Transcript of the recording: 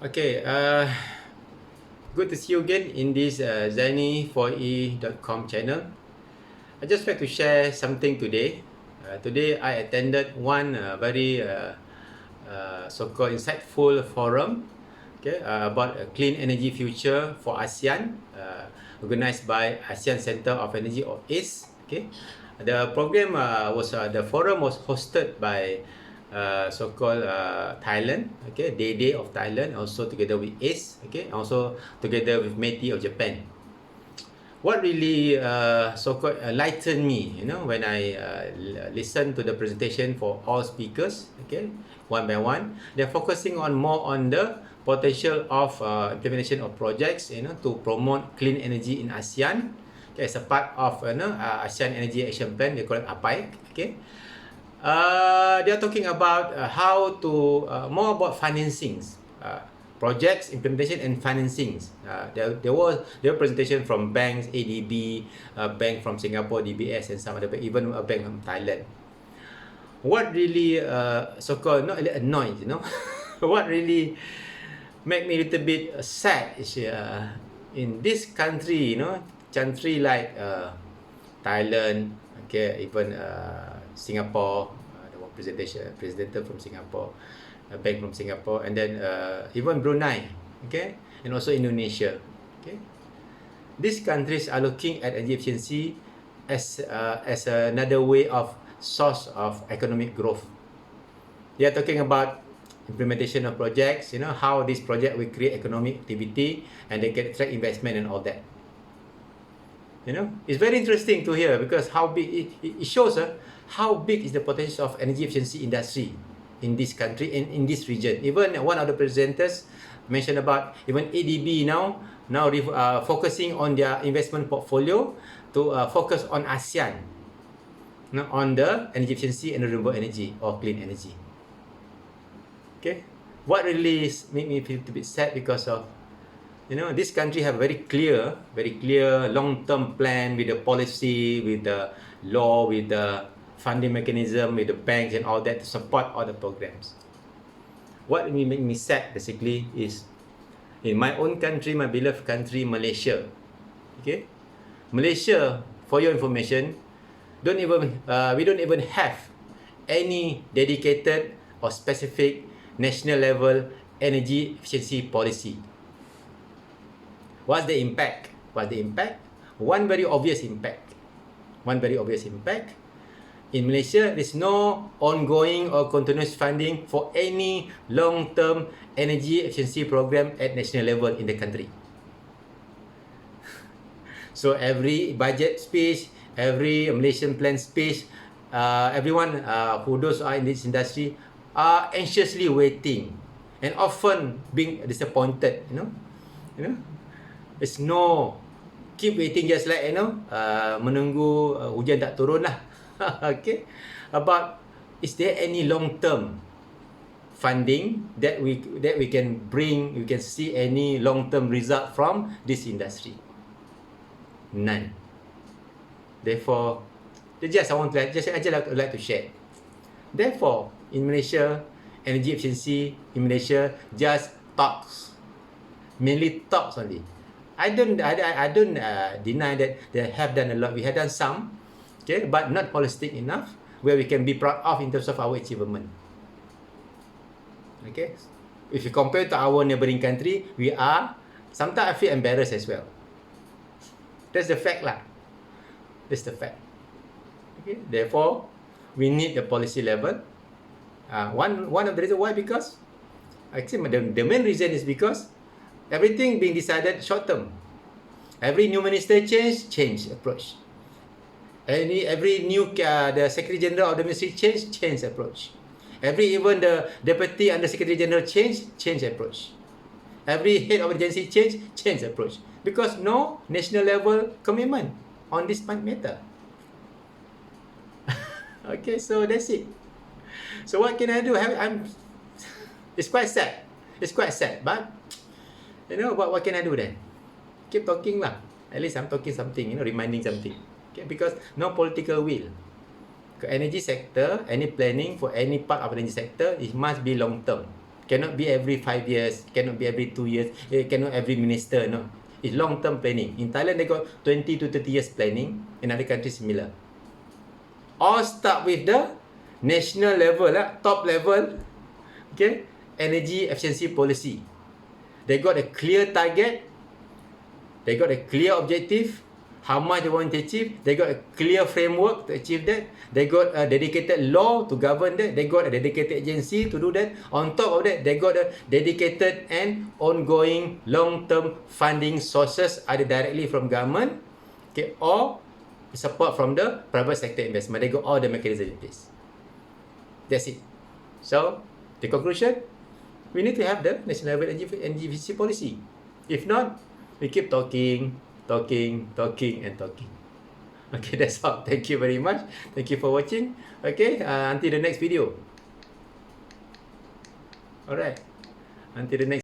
Okay, good to see you again in this Zaini4e.com channel. I just like to share something today. Today I attended one very so-called insightful forum, okay, about a clean energy future for ASEAN, organized by ASEAN Center of Energy or ACE. Okay, the program the forum was hosted by so-called Thailand, okay, Day of Thailand, also together with ACE, okay, also together with METI of Japan. What really so-called enlightened me, when I listen to the presentation for all speakers, okay, one by one, they're focusing on more on the potential of implementation of projects, to promote clean energy in ASEAN, okay, as a part of ASEAN Energy Action Plan, they call it APAIC, okay. They are talking about how to more about financings, projects, implementation, and financings. There was presentation from banks, ADB, bank from Singapore, DBS, and some other bank, even a bank from Thailand. What really so-called not really annoyed, what really make me a little bit sad is in this country, country like Thailand, okay, even Singapore, the one president from Singapore, a bank from Singapore, and then even Brunei, okay, and also Indonesia, okay. These countries are looking at energy efficiency as another way of source of economic growth. They are talking about implementation of projects, how this project will create economic activity and they can attract investment and all that. It's very interesting to hear because how big it shows how big is the potential of energy efficiency industry in this country and in this region. Even one of the presenters mentioned about even ADB now focusing on their investment portfolio to focus on ASEAN, on the energy efficiency and renewable energy or clean energy. Okay, what really make me feel a bit sad because of this country have very clear long-term plan with the policy, with the law, with the funding mechanism, with the banks and all that to support all the programs. What make me sad basically is in my own country, my beloved country, Malaysia. Okay, Malaysia, for your information, we don't even have any dedicated or specific national level energy efficiency policy. What's the impact? One very obvious impact. In Malaysia, there's no ongoing or continuous funding for any long-term energy efficiency program at national level in the country. So every budget speech, every Malaysian plan speech, everyone those are in this industry are anxiously waiting and often being disappointed. It's no keep waiting just like menunggu hujan tak turun lah. Okay, about is there any long term funding that we can bring, you can see any long term result from this industry? None. Therefore, I like to share. Therefore, in Malaysia, energy efficiency in Malaysia just talks, mainly talks only. I don't deny that they have done a lot. We have done some, okay, but not holistic enough where we can be proud of in terms of our achievement. Okay, if you compare to our neighboring country, we are sometimes I feel embarrassed as well. That's the fact lah. That's the fact. Okay, therefore, we need the policy level. One of the reasons why, because actually the main reason is because everything being decided short term. Every new minister change approach. Every new the Secretary General of the ministry change approach. Even the Deputy Under Secretary General change approach. Every head of agency change approach. Because no national level commitment on this matter. Okay, so that's it. So what can I do? It's quite sad. But what can I do then? Keep talking lah. At least I'm talking something, reminding something. Okay, because no political will. Energy sector, any planning for any part of the energy sector, it must be long term. Cannot be every 5 years, cannot be every 2 years, cannot every minister, no. It's long-term planning. In Thailand, they got 20 to 30 years planning. In other countries, similar. All start with the national level, top level, okay, energy efficiency policy. They got a clear target. They got a clear objective. How much they want to achieve. They got a clear framework to achieve that. They got a dedicated law to govern that. They got a dedicated agency to do that. On top of that, they got a dedicated and ongoing long-term funding sources, either directly from government, okay, or support from the private sector investment. They got all the mechanisms in place. That's it. So, the conclusion, we need to have the national level energy efficiency policy. If not, we keep talking. Okay, that's all. Thank you very much. Thank you for watching. Okay, until the next video. Alright, until the next